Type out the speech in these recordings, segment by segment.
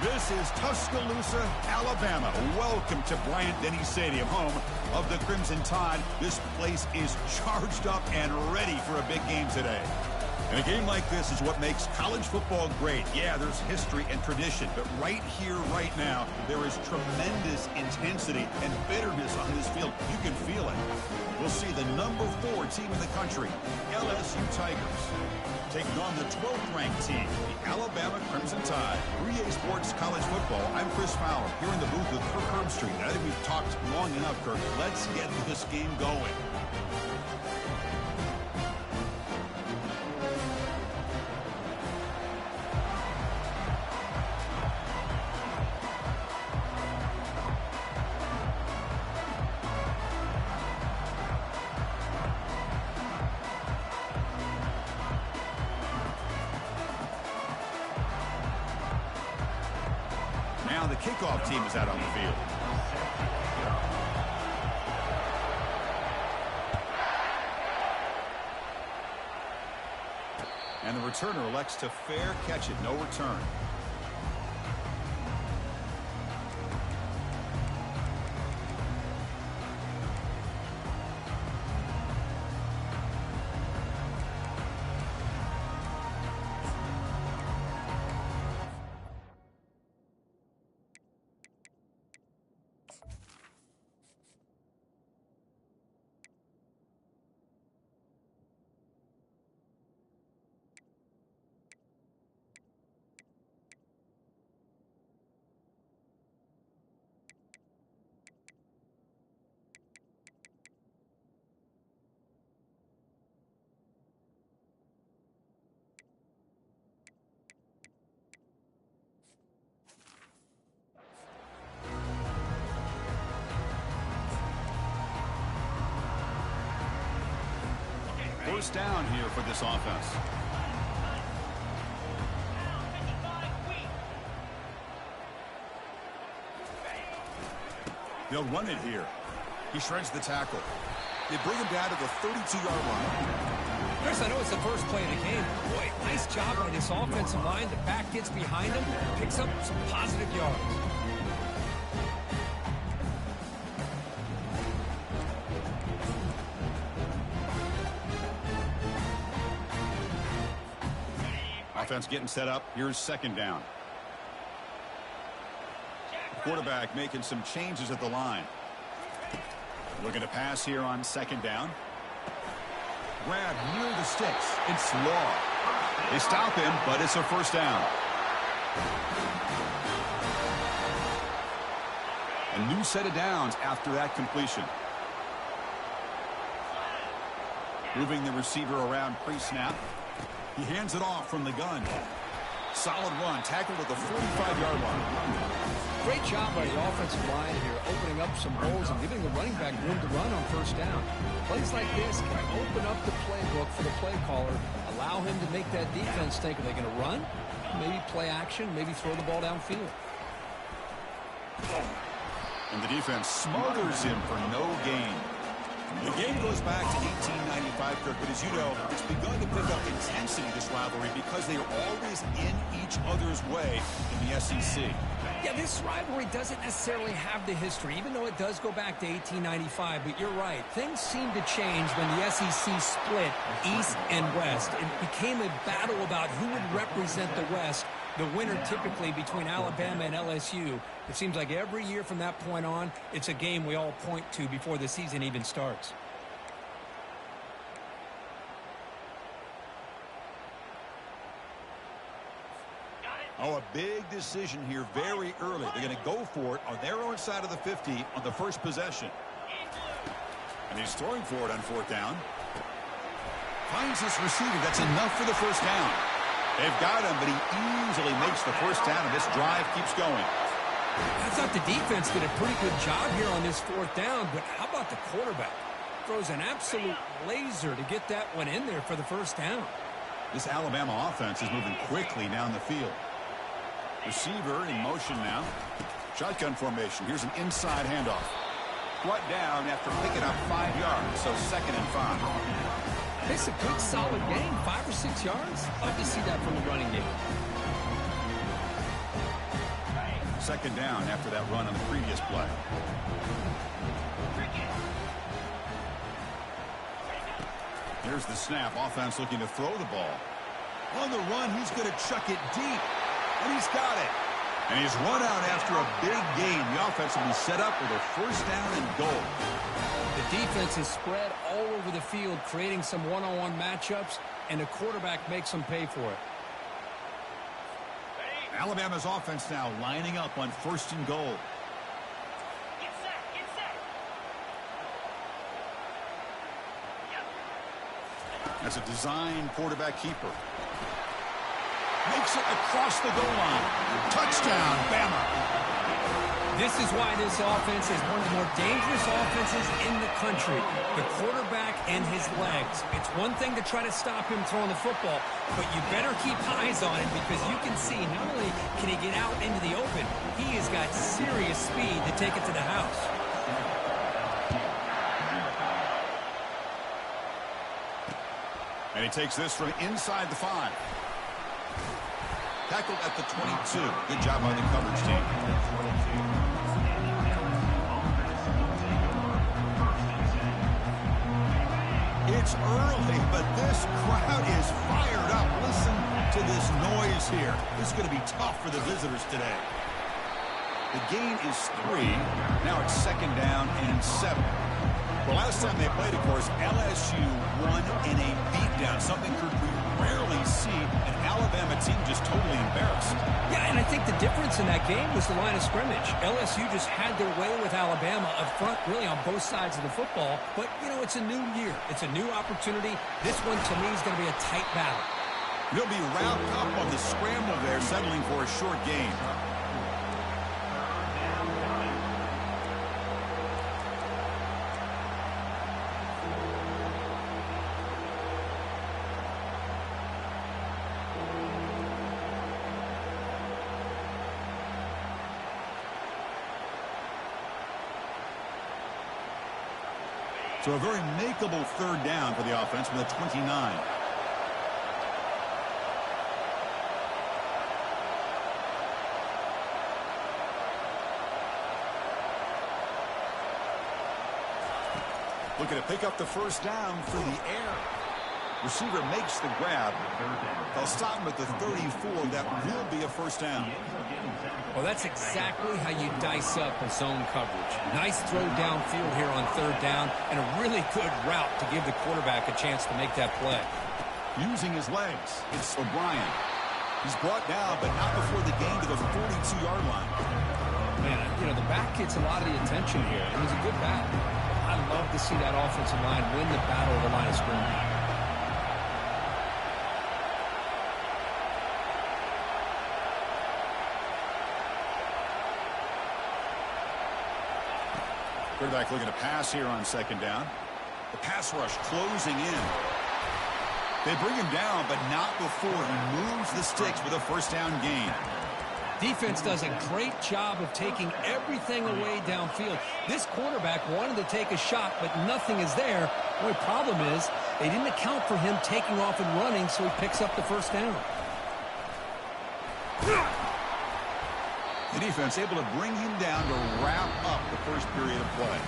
This is Tuscaloosa, Alabama. Welcome to Bryant-Denny Stadium, home of the Crimson Tide. This place is charged up and ready for a big game today. And a game like this is what makes college football great. Yeah, there's history and tradition, but right here, right now, there is tremendous intensity and bitterness on this field. You can feel it. We'll see the number 4 team in the country, LSU Tigers, taking on the 12th-ranked team, the Alabama Crimson Tide. 3A Sports College Football, I'm Chris Fowler, here in the booth with Kirk Herbstreit. I think we've talked long enough, Kirk. Let's get this game going. Now the kickoff team is out on the field. And the returner elects to fair catch it, no return. First down here for this offense. They'll run it here. He shreds the tackle. They bring him down to the 32-yard line. Chris, I know it's the first play of the game. Boy, nice job by this offensive line. The back gets behind him, picks up some positive yards. Offense getting set up. Here's second down. Quarterback making some changes at the line. Looking to pass here on second down. Grab near the sticks. It's Law. They stop him, but it's a first down. A new set of downs after that completion. Moving the receiver around pre-snap. He hands it off from the gun. Solid run, tackled at the 45-yard line. Great job by the offensive line here, opening up some holes and giving the running back room to run on first down. Plays like this can open up the playbook for the play caller, allow him to make that defense think, are they going to run? Maybe play action, maybe throw the ball downfield. And the defense smothers him for no gain. The game goes back to 1895, Kirk, but as you know, it's begun to pick up intensity, this rivalry, because they are always in each other's way in the SEC. Yeah, this rivalry doesn't necessarily have the history, even though it does go back to 1895, but you're right. Things seem to change when the SEC split East and West. It became a battle about who would represent the West, the winner typically between Alabama and LSU. It seems like every year from that point on, it's a game we all point to before the season even starts. Oh, a big decision here very early. They're going to go for it on their own side of the 50 on the first possession. And he's throwing for it on fourth down. Finds this receiver. That's enough for the first down. They've got him, but he easily makes the first down, and this drive keeps going. I thought the defense did a pretty good job here on this fourth down, but how about the quarterback? Throws an absolute laser to get that one in there for the first down. This Alabama offense is moving quickly down the field. Receiver in motion now. Shotgun formation. Here's an inside handoff. Brought down after picking up 5 yards, so 2nd and 5. It's a good, solid game, 5 or 6 yards. Love to see that from the running game. second down after that run on the previous play. Here's the snap. Offense looking to throw the ball. On the run, he's going to chuck it deep. And he's got it. And he's run out after a big gain. The offense will be set up with a first down and goal. The defense is spread all over the field, creating some one-on-one matchups, and the quarterback makes them pay for it. Alabama's offense now lining up on first and goal. Get set, get set. As a design quarterback keeper. Makes it across the goal line. Touchdown, Bama. This is why this offense is one of the more dangerous offenses in the country. The quarterback and his legs. It's one thing to try to stop him throwing the football, but you better keep eyes on him because you can see not only can he get out into the open, he has got serious speed to take it to the house. And he takes this from inside the 5. Tackled at the 22. Good job by the coverage team. It's early, but this crowd is fired up. Listen to this noise here. This is going to be tough for the visitors today. The gain is 3. Now it's second down and 7. Well, last time they played, of course, LSU won in a beatdown, something we rarely see, an Alabama team just totally embarrassed. Yeah, and I think the difference in that game was the line of scrimmage. LSU just had their way with Alabama up front, really on both sides of the football. But, you know, it's a new year. It's a new opportunity. This one, to me, is going to be a tight battle. They'll be wrapped up on the scramble there, settling for a short gain. So a very makeable third down for the offense from the 29. Looking to pick up the first down through the air. Receiver makes the grab. They'll stop him at the 34. That will be a first down. Well, that's exactly how you dice up a zone coverage. Nice throw downfield here on third down, and a really good route to give the quarterback a chance to make that play. Using his legs, it's O'Brien. He's brought down, but not before the gain to the 42-yard line. Man, you know, the back gets a lot of the attention here. It was a good battle. I love to see that offensive line win the battle of the line of scrimmage. Quarterback looking to pass here on second down. The pass rush closing in. They bring him down, but not before he moves the sticks with a first down gain. Defense does a great job of taking everything away downfield. This quarterback wanted to take a shot, but nothing is there. The only problem is they didn't account for him taking off and running, so he picks up the first down. The defense able to bring him down to wrap up the first period of play.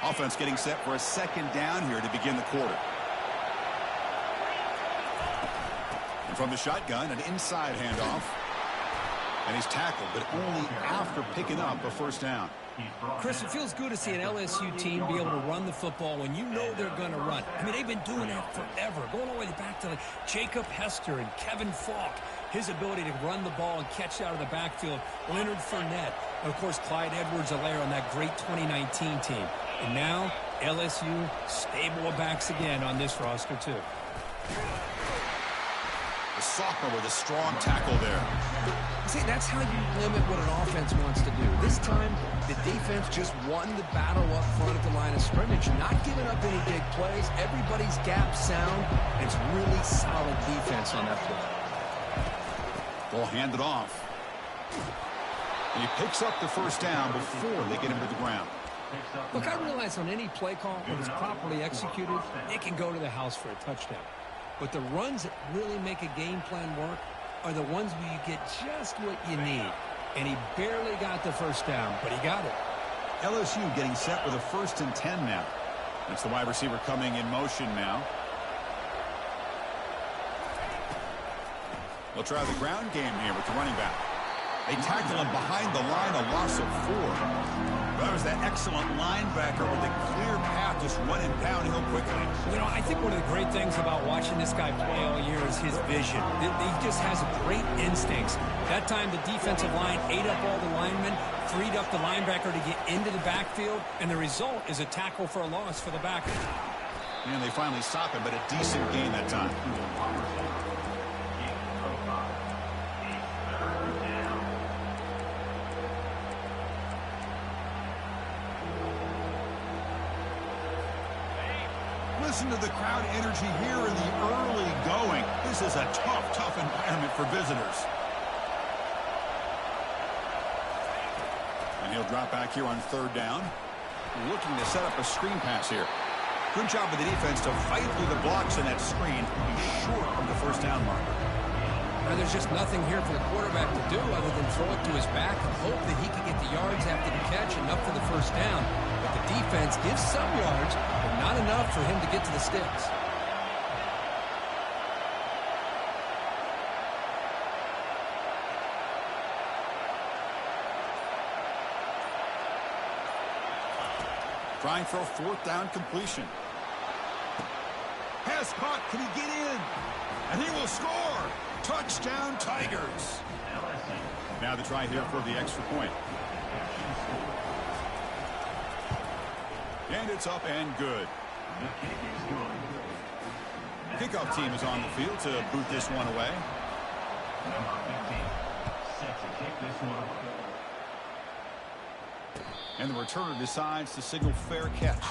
Offense getting set for a second down here to begin the quarter. And from the shotgun, an inside handoff. And he's tackled, but only after picking up a first down. Chris, it feels good to see an LSU team be able to run the football when you know they're going to run. I mean, they've been doing that forever, going all the way back to like Jacob Hester and Kevin Falk. His ability to run the ball and catch out of the backfield. Leonard Fournette. And, of course, Clyde Edwards-Helaire on that great 2019 team. And now, LSU stable of backs again on this roster, too. The sophomore with a strong tackle there. See, that's how you limit what an offense wants to do. This time, the defense just won the battle up front at the line of scrimmage, not giving up any big plays. Everybody's gap sound. And it's really solid defense on that play. Ball handed off. And he picks up the first down before they get him to the ground. Look, I realize on any play call, when it's properly executed, it can go to the house for a touchdown. But the runs that really make a game plan work are the ones where you get just what you need. And he barely got the first down, but he got it. LSU getting set with a 1st and 10 now. That's the wide receiver coming in motion now. They'll try the ground game here with the running back. They tackle him behind the line, a loss of 4. That was that excellent linebacker with a clear path just running downhill quickly. You know, I think one of the great things about watching this guy play all year is his vision. He just has great instincts. That time the defensive line ate up all the linemen, freed up the linebacker to get into the backfield, and the result is a tackle for a loss for the backer. And they finally stop him, but a decent gain that time. Listen to the crowd energy here in the early going. This is a tough environment for visitors. And he'll drop back here on 3rd down. Looking to set up a screen pass here. Good job of the defense to fight through the blocks in that screen. He's short of the 1st down marker. Now, there's just nothing here for the quarterback to do other than throw it to his back and hope that he can get the yards after the catch enough for the 1st down. But the defense gives some yards, but not enough for him to get to the sticks. Trying for a 4th down completion. Pass caught. Can he get in? And he will score. Touchdown, Tigers. Now the try here for the extra point. And it's up and good. Kickoff team is on the field to boot this one away. And the returner decides to signal fair catch.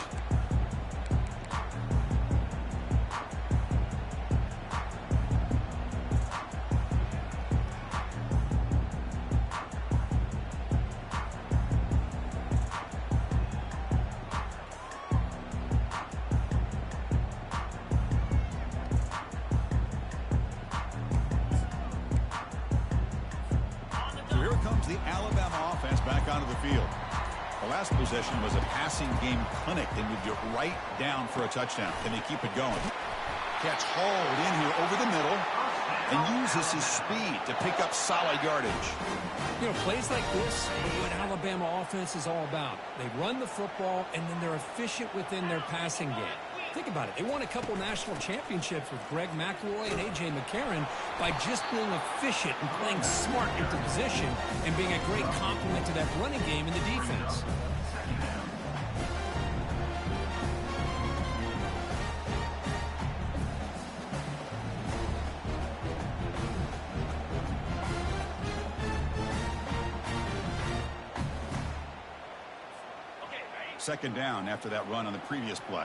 So here comes the Alabama offense back onto the field. The last possession was a passing game clinic. They moved it right down for a touchdown. Can they keep it going? Catch hauled in here over the middle and uses his speed to pick up solid yardage. You know, plays like this are what Alabama offense is all about. They run the football, and then they're efficient within their passing game. Think about it. They won a couple national championships with Greg McElroy and A.J. McCarron by just being efficient and playing smart into position and being a great complement to that running game in the defense. Second down after that run on the previous play.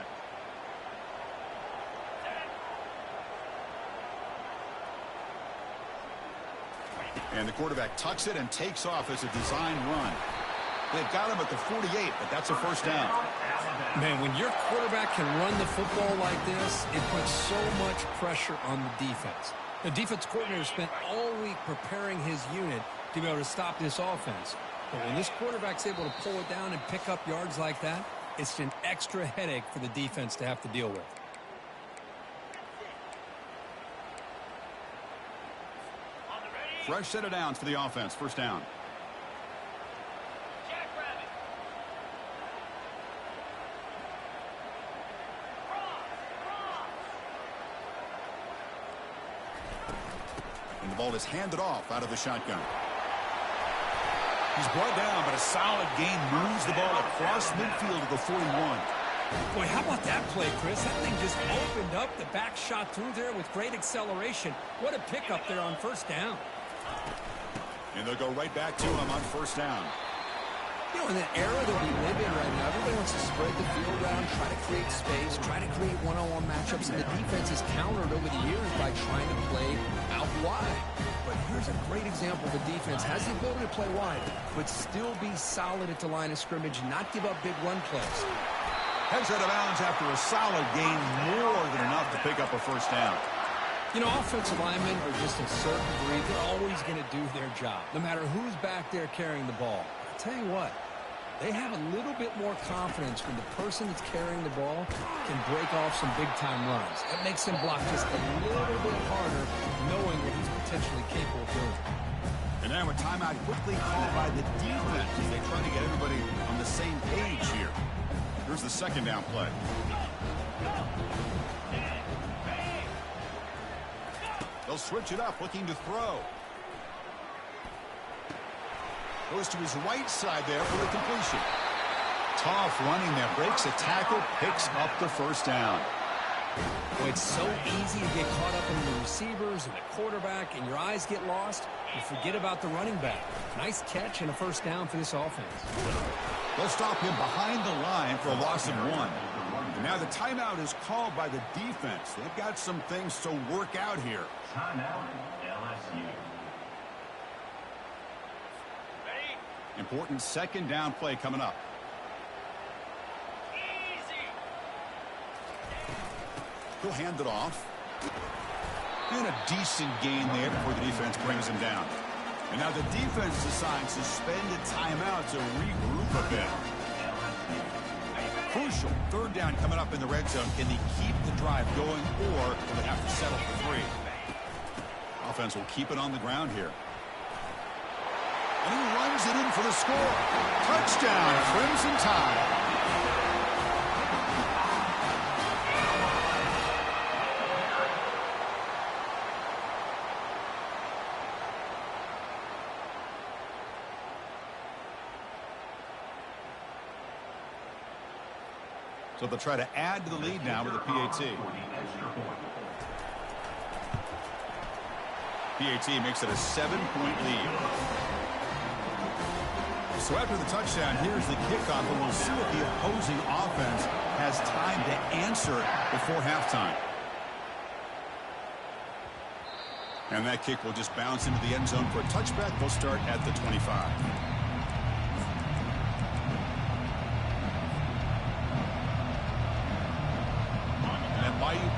And the quarterback tucks it and takes off as a design run. They've got him at the 48, but that's a 1st down. Man, when your quarterback can run the football like this, it puts so much pressure on the defense. The defense coordinator spent all week preparing his unit to be able to stop this offense. But when this quarterback's able to pull it down and pick up yards like that, it's an extra headache for the defense to have to deal with. Fresh set of downs for the offense. 1st down. And the ball is handed off out of the shotgun. He's brought down, but a solid gain moves the ball across midfield to the 41. Boy, how about that play, Chris? That thing just opened up. The back shot through there with great acceleration. What a pickup there on 1st down. And they'll go right back to him on 1st down. You know, in the era that we live in right now, everybody wants to spread the field around, try to create space, try to create one-on-one matchups, and the defense has countered over the years by trying to play out wide. But here's a great example. The defense has the ability to play wide, but still be solid at the line of scrimmage, not give up big run plays. Heads out of bounds after a solid gain, more than enough to pick up a first down. You know, offensive linemen are just a certain breed. They're always going to do their job, no matter who's back there carrying the ball. I'll tell you what, they have a little bit more confidence when the person that's carrying the ball can break off some big-time runs. That makes him block just a little bit harder, knowing what he's potentially capable of doing. And now a timeout quickly called by the defense as they try to get everybody on the same page here. Here's the second down play. They'll switch it up, looking to throw. Goes to his right side there for the completion. Tough running there. Breaks a tackle, picks up the first down. Boy, it's so easy to get caught up in the receivers and the quarterback, and your eyes get lost. You forget about the running back. Nice catch and a first down for this offense. They'll stop him behind the line for a loss of 1. And now the timeout is called by the defense. They've got some things to work out here. Timeout, LSU. Ready? Important second down play coming up. Easy. He'll hand it off. And a decent gain there before the defense brings him down. And now the defense decides to spend a timeout to regroup a bit. Crucial third down coming up in the red zone. Can they keep the drive going, or will they have to settle for 3? Offense will keep it on the ground here. And he runs it in for the score. Touchdown, Crimson Tide. So they'll try to add to the lead now with a PAT. PAT makes it a 7-point lead. So after the touchdown, here's the kickoff, and we'll see if the opposing offense has time to answer before halftime. And that kick will just bounce into the end zone for a touchback. They'll start at the 25.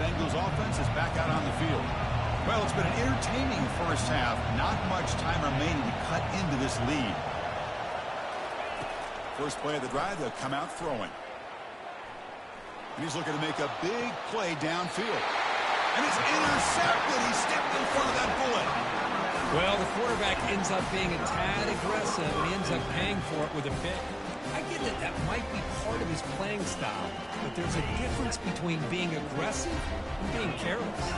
Bengals offense is back out on the field. Well, it's been an entertaining first half. Not much time remaining to cut into this lead. First play of the drive, they'll come out throwing. And he's looking to make a big play downfield. And it's intercepted. He stepped in front of that bullet. Well, the quarterback ends up being a tad aggressive, and he ends up paying for it with a pick. I get that that might be part of his playing style, but there's a difference between being aggressive and being careless.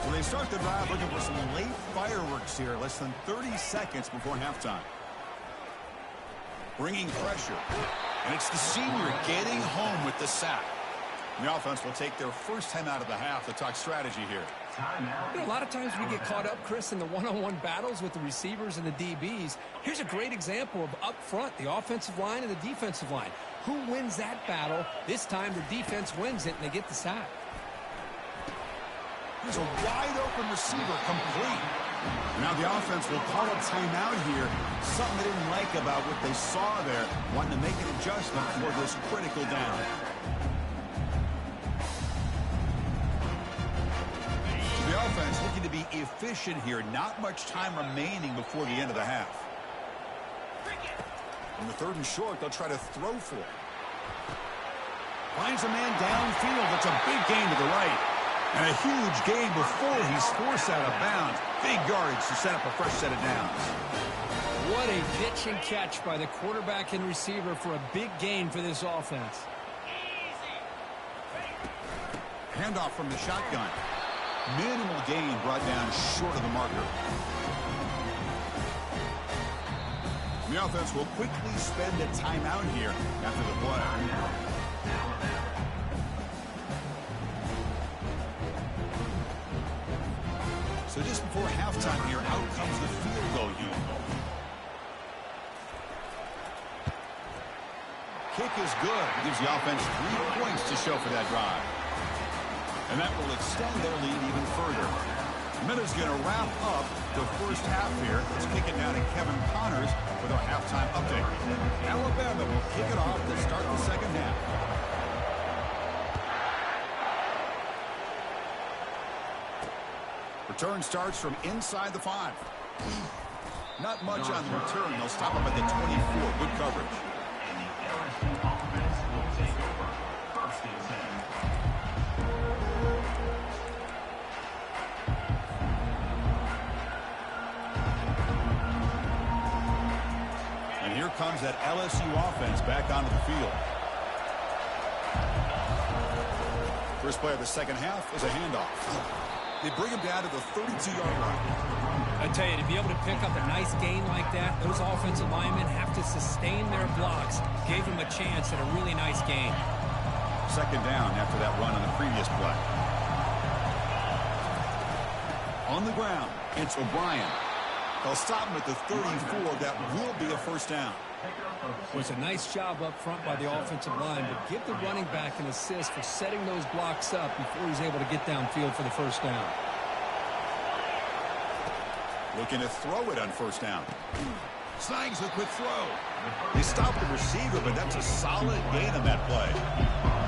So they start the drive looking for some late fireworks here, less than 30 seconds before halftime. Bringing pressure, and it's the senior getting home with the sack. The offense will take their first time out of the half to talk strategy here. You know, a lot of times we get caught up, Chris, in the one-on-one battles with the receivers and the DBs. Here's a great example of up front, the offensive line and the defensive line. Who wins that battle? This time the defense wins it, and they get the sack. There's a wide-open receiver complete. Now the offense will call a timeout here. Something they didn't like about what they saw there. Wanting to make an adjustment for this critical down. The offense looking to be efficient here. Not much time remaining before the end of the half. On the 3rd and short, they'll try to throw for it. Finds a man downfield. That's a big gain to the right. And a huge gain before he's forced out of bounds. Big yardage to set up a fresh set of downs. What a pitch and catch by the quarterback and receiver for a big gain for this offense. Handoff from the shotgun. Minimal gain brought down short of the marker. The offense will quickly spend a timeout here after the play. So just before halftime here, out comes the field goal unit. is good. It gives the offense 3 points to show for that drive. And that will extend their lead even further. Minutes going to wrap up the first half here. Let's kick it down to Kevin Connors with our halftime update. Alabama will kick it off to start the second half. Return starts from inside the 5. Not much on the return. They'll stop him at the 24. Good coverage. And the LSU offense will take over. First and 10. And here comes that LSU offense back onto the field. First play of the second half is a handoff. They bring him down to the 32-yard line. I tell you, to be able to pick up a nice gain like that, those offensive linemen have to sustain their blocks. Gave him a chance at a really nice gain. Second down after that run on the previous play. On the ground, it's O'Brien. They'll stop him at the 34. That will be a first down. It was a nice job up front by the offensive line, but give the running back an assist for setting those blocks up before he's able to get downfield for the first down. Looking to throw it on first down. Snags a quick throw. They stop the receiver, but that's a solid gain on that play.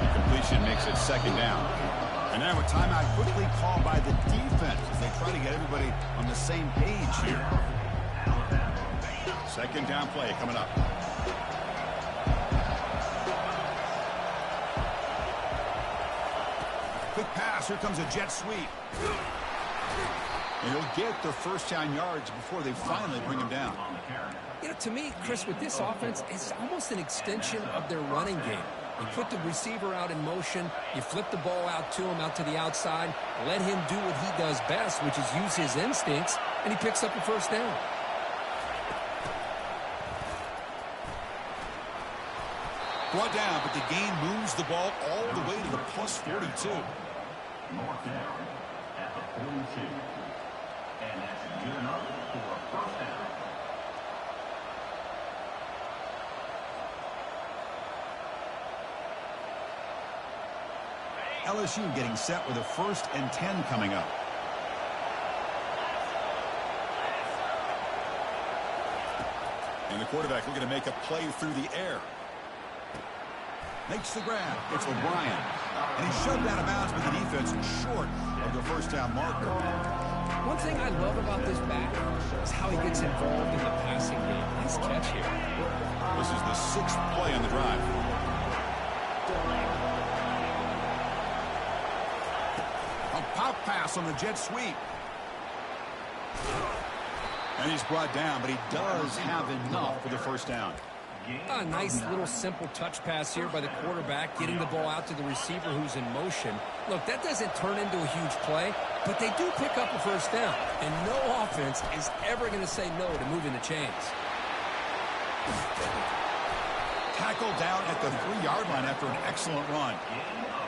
The completion makes it second down. And now a timeout quickly called by the defense as they try to get everybody on the same page here. Second down play coming up. Quick pass. Here comes a jet sweep. And he'll get the first down yards before they finally bring him down. You know, to me, Chris, with this offense, it's almost an extension of their running game. You put the receiver out in motion, you flip the ball out to him, out to the outside, let him do what he does best, which is use his instincts, and he picks up a first down. Brought down, but the gain moves the ball all the way to the plus 42. North down at the 42. And that's good enough for a first down. LSU getting set with a 1st and 10 coming up. And the quarterback looking to make a play through the air. Makes the grab. It's O'Brien. And he's shoved out of bounds with the defense short of the first down marker. One thing I love about this back is how he gets involved in the passing game. Nice catch here. This is the 6th play on the drive. A pop pass on the jet sweep. And he's brought down, but he does have enough for the first down. A nice little simple touch pass here by the quarterback, getting the ball out to the receiver who's in motion. Look, that doesn't turn into a huge play, but they do pick up a first down. And no offense is ever going to say no to moving the chains. Tackled down at the 3-yard line after an excellent run.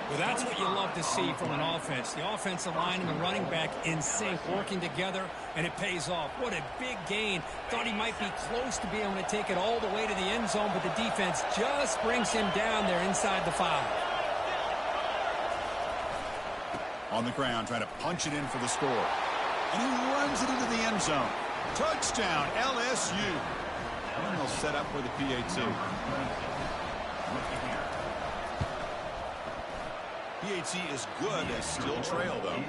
Well, that's what you love to see from an offense. The offensive line and the running back in sync, working together, and it pays off. What a big gain. Thought he might be close to being able to take it all the way to the end zone, but the defense just brings him down there inside the 5. On the ground, trying to punch it in for the score. And he runs it into the end zone. Touchdown, LSU. And they'll set up for the PAT. PAT is good as still trail, though.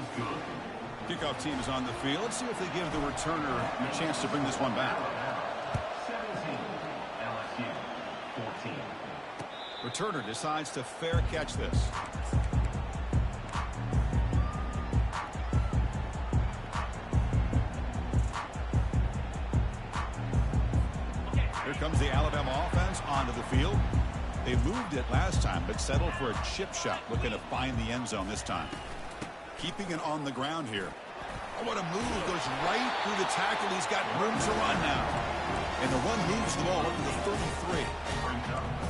Kickoff team is on the field. Let's see if they give the returner a chance to bring this one back. 17, LSU, 14. Returner decides to fair catch this. Here comes the Alabama offense onto the field. They moved it last time, but settled for a chip shot, looking to find the end zone this time. Keeping it on the ground here. Oh, what a move. Goes right through the tackle. He's got room to run now. And the run moves the ball up to the 33.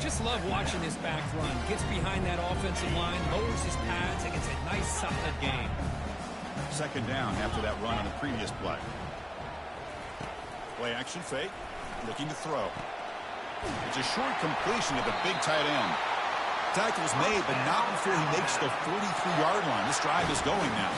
Just love watching this back run. Gets behind that offensive line, lowers his pads, and gets a nice, solid gain. Second down after that run on the previous play. Play action fake. Looking to throw. It's a short completion to the big tight end. Tackle's made, but not before he makes the 43-yard line. This drive is going now.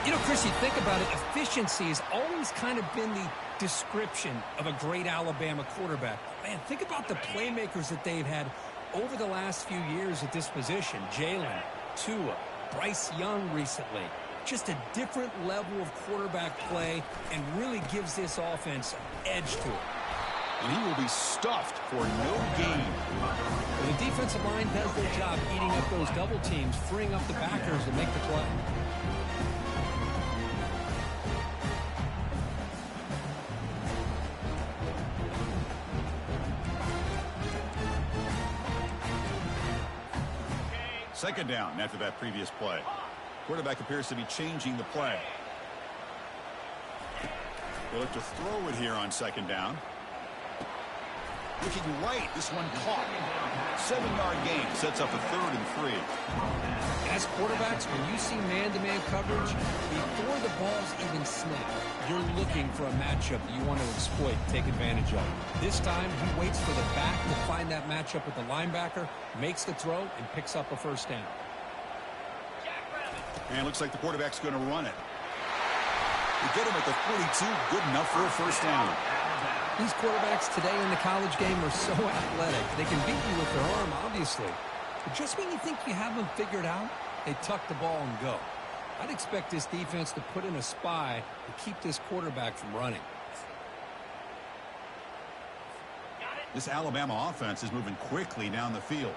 You know, Chris, you think about it, efficiency has always kind of been the description of a great Alabama quarterback. Man, think about the playmakers that they've had over the last few years at this position. Jalen, Tua, Bryce Young recently. Just a different level of quarterback play and really gives this offense an edge to it. And he will be stuffed for no gain. Well, the defensive line does their job eating up those double teams, freeing up the backers to make the play. Second down after that previous play. Quarterback appears to be changing the play. They'll look to throw it here on second down. Looking right, this one caught. 7-yard gain sets up a 3rd and 3. As quarterbacks, when you see man-to-man coverage, before the ball's even snapped, you're looking for a matchup you want to exploit, take advantage of. This time, he waits for the back to find that matchup with the linebacker, makes the throw, and picks up a first down. And looks like the quarterback's going to run it. They get him at the 42, good enough for a first down. These quarterbacks today in the college game are so athletic. They can beat you with their arm, obviously. But just when you think you have them figured out, they tuck the ball and go. I'd expect this defense to put in a spy to keep this quarterback from running. This Alabama offense is moving quickly down the field.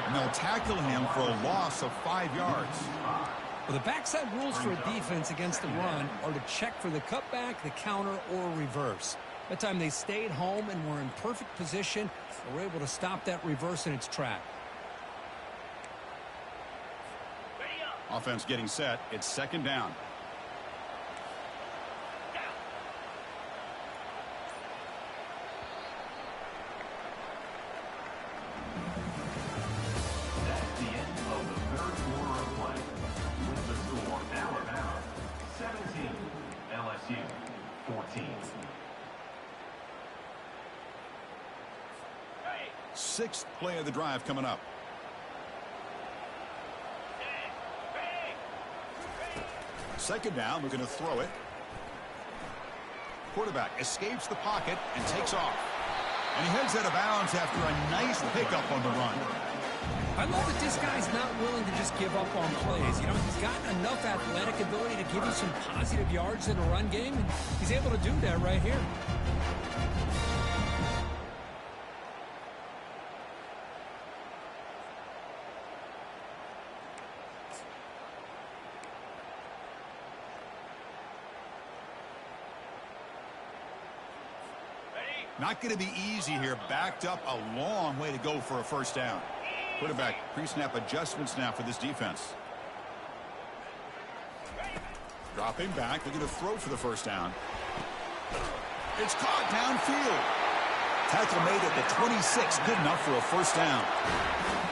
And they'll tackle him for a loss of 5 yards. Well, the backside rules for a defense against the run are to check for the cutback, the counter, or reverse. That time they stayed home and were in perfect position and were able to stop that reverse in its track. Offense getting set. It's second down. Sixth play of the drive coming up. Second down, we're going to throw it. Quarterback escapes the pocket and takes off. And he heads out of bounds after a nice pickup on the run. I love that this guy's not willing to just give up on plays. You know, he's got enough athletic ability to give you some positive yards in a run game, and he's able to do that right here. Not going to be easy here. Backed up a long way to go for a first down. Quarterback pre-snap adjustments now for this defense. Dropping back. Looking to throw for the first down. It's caught downfield. Tackle made at the 26. Good enough for a first down.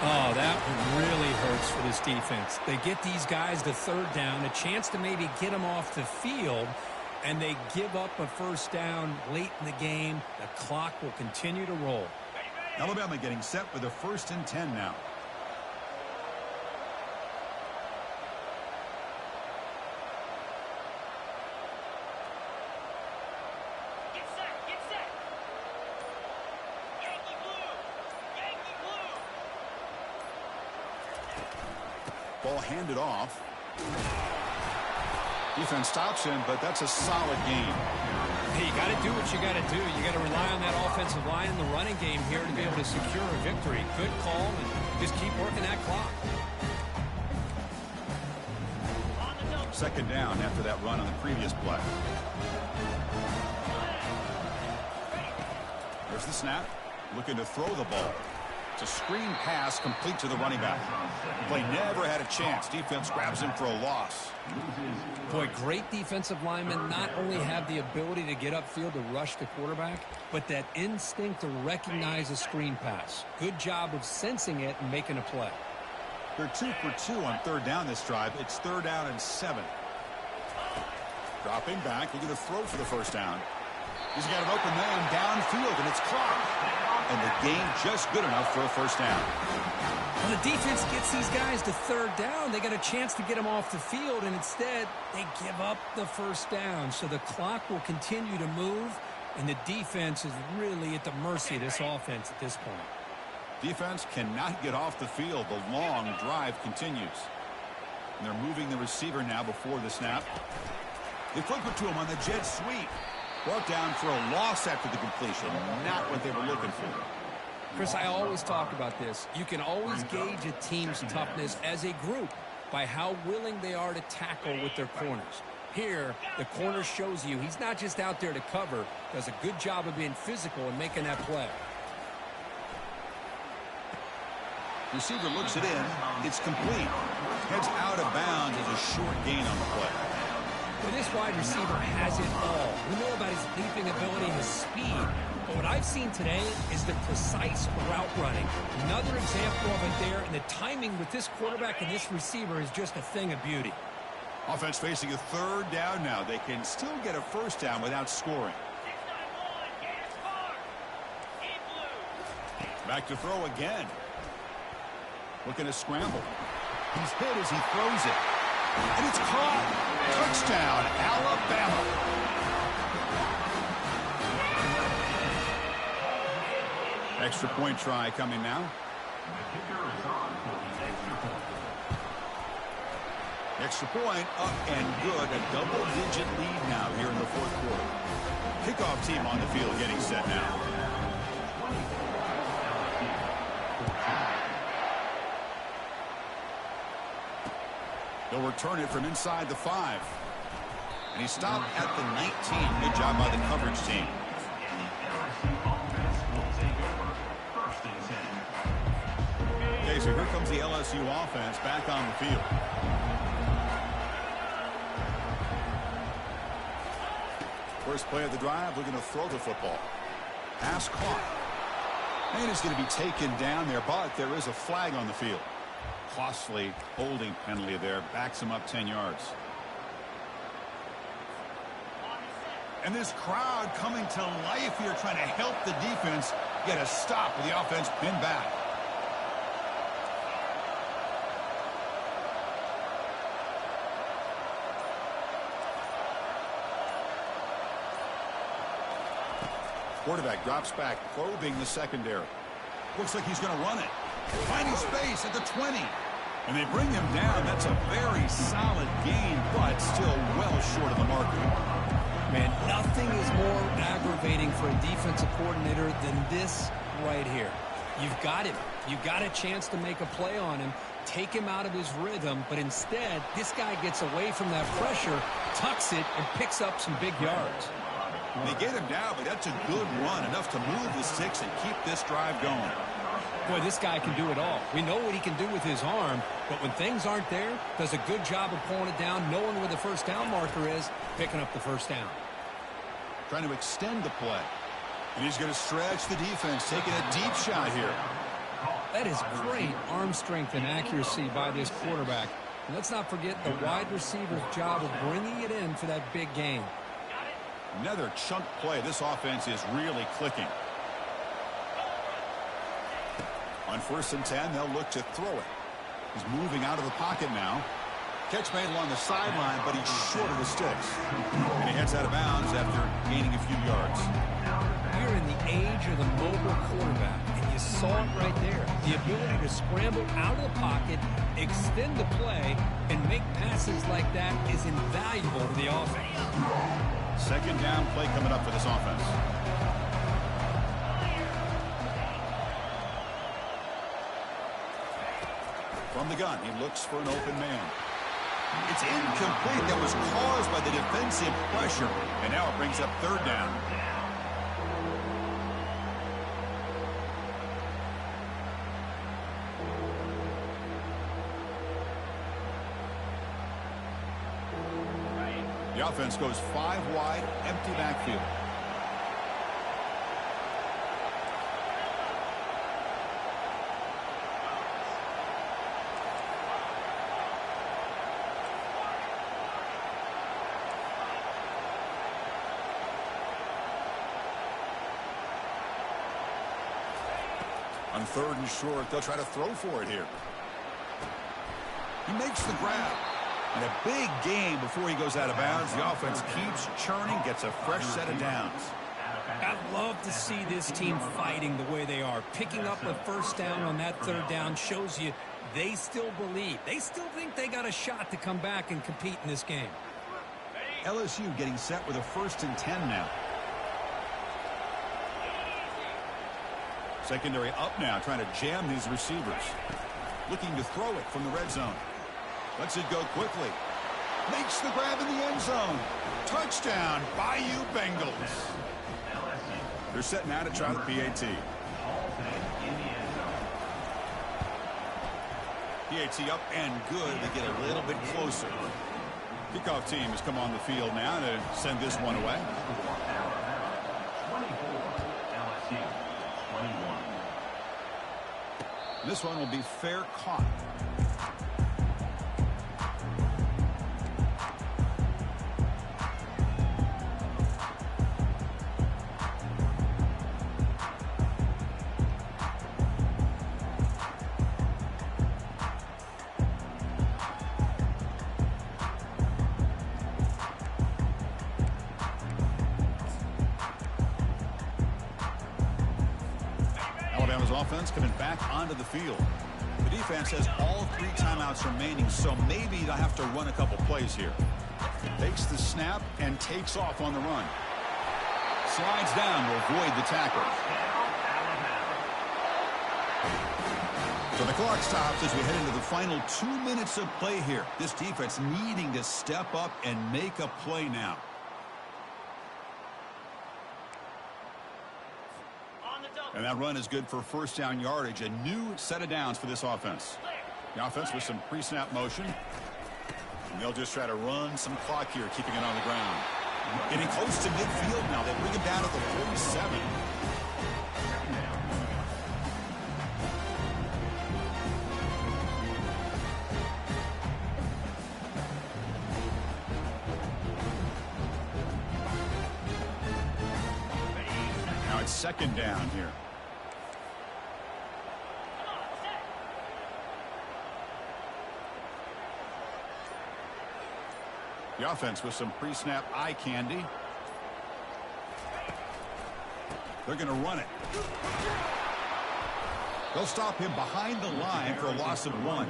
Oh, that one really hurts for this defense. They get these guys to third down, a chance to maybe get them off the field, and they give up a first down late in the game. The clock will continue to roll. Alabama getting set for the 1st and 10 now. Get set, get set. Yankee blue, Yankee blue. Ball handed off. Defense stops him, but that's a solid game. Hey, you got to do what you got to do. You got to rely on that offensive line in the running game here to be able to secure a victory. Good call, and just keep working that clock. Second down after that run on the previous play. There's the snap. Looking to throw the ball. It's a screen pass complete to the running back. Play never had a chance. Defense grabs him for a loss. Boy, great defensive linemen not only have the ability to get upfield to rush the quarterback, but that instinct to recognize a screen pass. Good job of sensing it and making a play. They're 2 for 2 on third down this drive. It's 3rd down and 7. Dropping back. He's going to throw for the first down. He's got an open man downfield, and it's clocked. And the game just good enough for a first down. When the defense gets these guys to 3rd down, they got a chance to get them off the field, and instead they give up the first down. So the clock will continue to move, and the defense is really at the mercy of this offense at this point. Defense cannot get off the field. The long drive continues. And they're moving the receiver now before the snap. They flip it to him on the jet sweep. Brought down for a loss after the completion. Not what they were looking for. Chris, I always talk about this. You can always gauge a team's toughness as a group by how willing they are to tackle with their corners. Here, the corner shows you he's not just out there to cover, does a good job of being physical and making that play. Receiver looks it in. It's complete. Heads out of bounds as a short gain on the play. Well, this wide receiver has it all. We know about his leaping ability and his speed. But what I've seen today is the precise route running. Another example of it there, and the timing with this quarterback and this receiver is just a thing of beauty. Offense facing a 3rd down now. They can still get a first down without scoring. 691, Gators score. Deep blue. Back to throw again. Looking to scramble. He's hit as he throws it. And it's caught. Touchdown, Alabama. Extra point try coming now. Extra point up and good. A double-digit lead now here in the 4th quarter. Kickoff team on the field getting set now. They'll return it from inside the 5. And he stopped at the 19. Good job by the coverage team. Okay, so here comes the LSU offense back on the field. First play of the drive, looking to throw the football. Pass caught. And it's going to be taken down there, but there is a flag on the field. Costly holding penalty there. Backs him up 10 yards. And this crowd coming to life here, trying to help the defense get a stop with the offense pinned back. Quarterback drops back, probing the secondary. Looks like he's going to run it. Finding space at the 20. And they bring him down. That's a very solid gain, but still well short of the marker. Man, nothing is more aggravating for a defensive coordinator than this right here. You've got him. You've got a chance to make a play on him, take him out of his rhythm, but instead, this guy gets away from that pressure, tucks it, and picks up some big yards. They get him down, but that's a good run, enough to move the sticks and keep this drive going. Boy, this guy can do it all. We know what he can do with his arm, but when things aren't there, does a good job of pulling it down, knowing where the first down marker is, picking up the first down. Trying to extend the play. And he's going to stretch the defense, taking a deep shot here. That is great arm strength and accuracy by this quarterback. And let's not forget the wide receiver's job of bringing it in for that big gain. Another chunk play. This offense is really clicking. On 1st and 10, they'll look to throw it. He's moving out of the pocket now. Catch made along the sideline, but he's short of the sticks. And he heads out of bounds after gaining a few yards. We're in the age of the mobile quarterback, and you saw it right there. The ability to scramble out of the pocket, extend the play, and make passes like that is invaluable to the offense. 2nd down play coming up for this offense. From the gun, he looks for an open man. It's incomplete. That was caused by the defensive pressure. And now it brings up 3rd down. The offense goes 5 wide, empty backfield. On 3rd and short, they'll try to throw for it here. He makes the grab. And a big game before he goes out of bounds. The offense keeps churning, gets a fresh set of downs. I love to see this team fighting the way they are. Picking up a first down on that 3rd down shows you they still believe. They still think they got a shot to come back and compete in this game. LSU getting set with a 1st and 10 now. Secondary up now, trying to jam these receivers. Looking to throw it from the red zone. Lets it go quickly. Makes the grab in the end zone. Touchdown, Bayou Bengals. They're setting out to try the PAT. PAT up and good. They get a little bit closer. Kickoff team has come on the field now to send this one away. 24, LSU, 21. This one will be fair caught. Alabama's offense coming back onto the field. The defense has all 3 timeouts remaining, so maybe they'll have to run a couple plays here. Takes the snap and takes off on the run. Slides down to avoid the tackle. So the clock stops as we head into the final 2 minutes of play here. This defense needing to step up and make a play now. And that run is good for first down yardage. A new set of downs for this offense. The offense with some pre-snap motion. And they'll just try to run some clock here, keeping it on the ground. Getting close to midfield now. They'll bring it down to the 47. Now it's 2nd down here. The offense with some pre-snap eye candy. They're going to run it. They'll stop him behind the line for a loss of 1.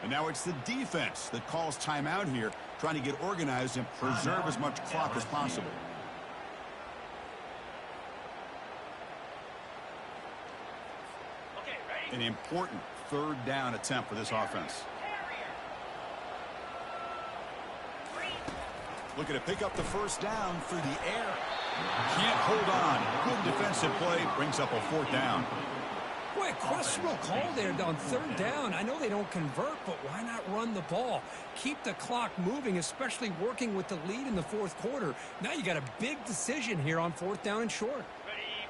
And now it's the defense that calls timeout here, trying to get organized and preserve as much clock as possible. An important 3rd down attempt for this offense. Looking to pick up the first down through the air. Can't hold on. Good defensive play. Brings up a 4th down. Boy, questionable call there on 3rd down. I know they don't convert, but why not run the ball? Keep the clock moving, especially working with the lead in the 4th quarter. Now you got a big decision here on 4th down and short.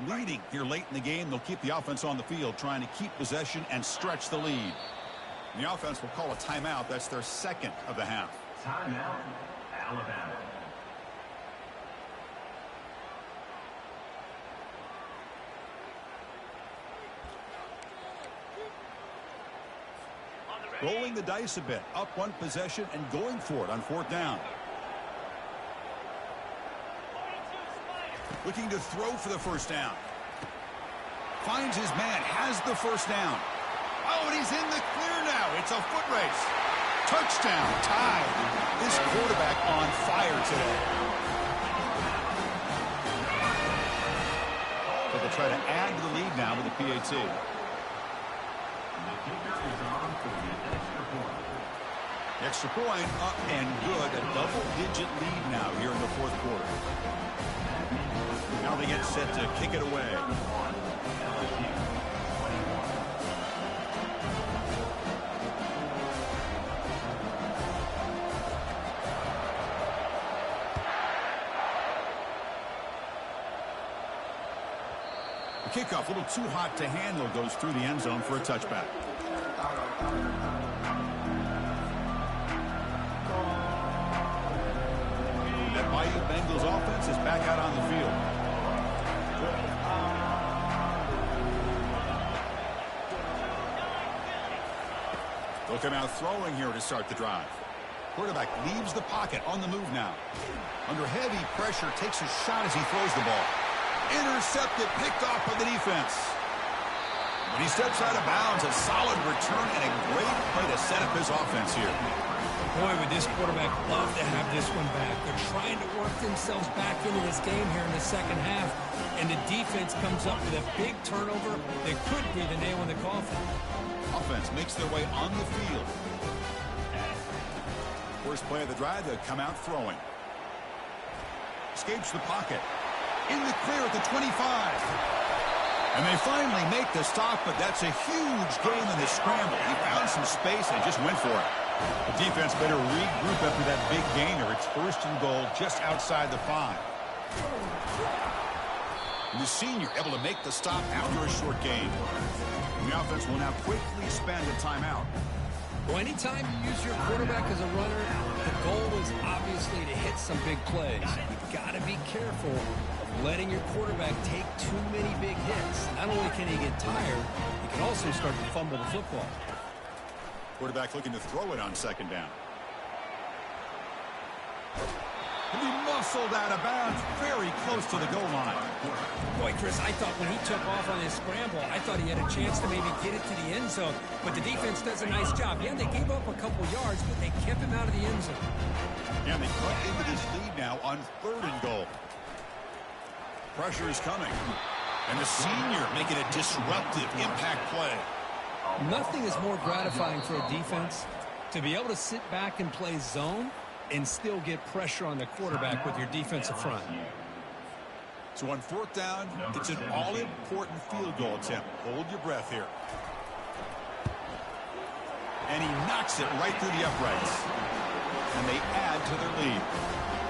Leading here late in the game. They'll keep the offense on the field, trying to keep possession and stretch the lead. And the offense will call a timeout. That's their 2nd of the half. Timeout, Alabama. Rolling the dice a bit. Up 1 possession and going for it on 4th down. Looking to throw for the first down. Finds his man. Has the first down. Oh, and he's in the clear now. It's a foot race. Touchdown. Tied. This quarterback on fire today. So they'll try to add to the lead now with the PAT. The kicker is on for the extra point. Extra point up and good. A double-digit lead now here in the 4th quarter. Now they get set to kick it away. kickoff, a little too hot to handle, goes through the end zone for a touchback. That mighty Bengals offense is back out on the field. They'll come out throwing here to start the drive. Quarterback leaves the pocket on the move now. Under heavy pressure, takes a shot as he throws the ball. Intercepted, picked off by the defense. When he steps out of bounds, a solid return and a great play to set up his offense here. Boy, would this quarterback love to have this one back. They're trying to work themselves back into this game here in the second half, and the defense comes up with a big turnover that could be the nail in the coffin. Offense makes their way on the field. First play of the drive, they'll come out throwing. Escapes the pocket. In the clear at the 25. And they finally make the stop, but that's a huge gain in the scramble. He found some space and just went for it. The defense better regroup after that big gainer. It's first and goal just outside the 5. And the senior able to make the stop after a short gain. And the offense will now quickly spend a timeout. Well, anytime you use your quarterback as a runner, the goal is obviously to hit some big plays. You've got to be careful of letting your quarterback take too many big hits. Not only can he get tired, he can also start to fumble the football. Quarterback looking to throw it on second down. And he muscled out of bounds very close to the goal line. Boy, Chris, I thought when he took off on his scramble, I thought he had a chance to maybe get it to the end zone. But the defense does a nice job. Yeah, they gave up a couple yards, but they kept him out of the end zone. Yeah, they cut into this lead now on third and goal. Pressure is coming. And the senior making a disruptive impact play. Nothing is more gratifying for a defense to be able to sit back and play zone and still get pressure on the quarterback with your defensive front. So on fourth down, it's an all-important field goal attempt. Hold your breath here. And he knocks it right through the uprights. And they add to their lead.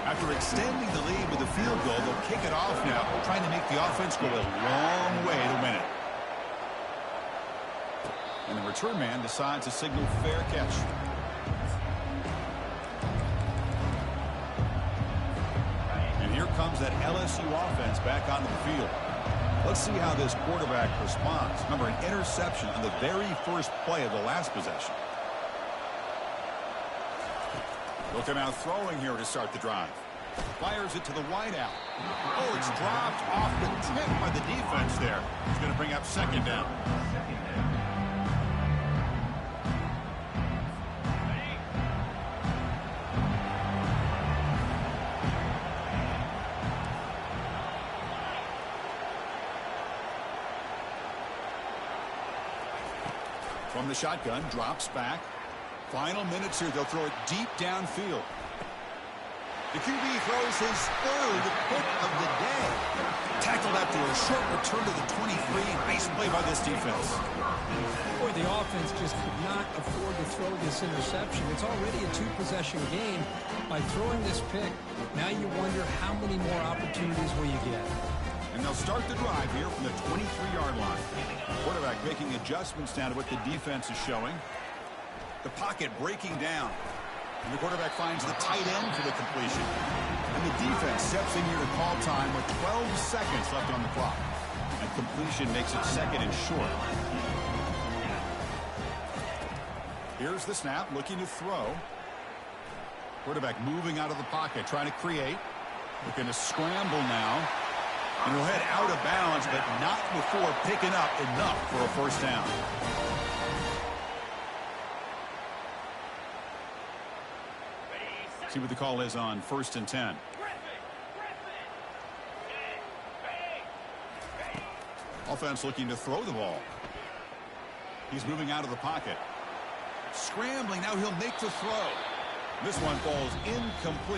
After extending the lead with a field goal, they'll kick it off now, trying to make the offense go a long way to win it. And the return man decides to signal fair catch. And here comes that LSU offense back onto the field. Let's see how this quarterback responds. Remember, an interception on the very first play of the last possession. They'll come out throwing here to start the drive. Fires it to the wideout. Oh, it's dropped off the tip by the defense there. It's going to bring up second down. From the shotgun, drops back. Final minutes here, they'll throw it deep downfield. The QB throws his third pick of the day. Tackled after a short return to the 23. Nice play by this defense. Boy, the offense just could not afford to throw this interception. It's already a two-possession game. By throwing this pick, now you wonder how many more opportunities will you get. And they'll start the drive here from the 23-yard line. Quarterback making adjustments now to what the defense is showing. The pocket breaking down. And the quarterback finds the tight end for the completion. And the defense steps in here to call time with 12 seconds left on the clock. And completion makes it second and short. Here's the snap, looking to throw. Quarterback moving out of the pocket, trying to create. Looking to scramble now. And he'll head out of bounds, but not before picking up enough for a first down. See what the call is on 1st and 10. Offense looking to throw the ball. He's moving out of the pocket. Scrambling, now he'll make the throw. This one falls incomplete.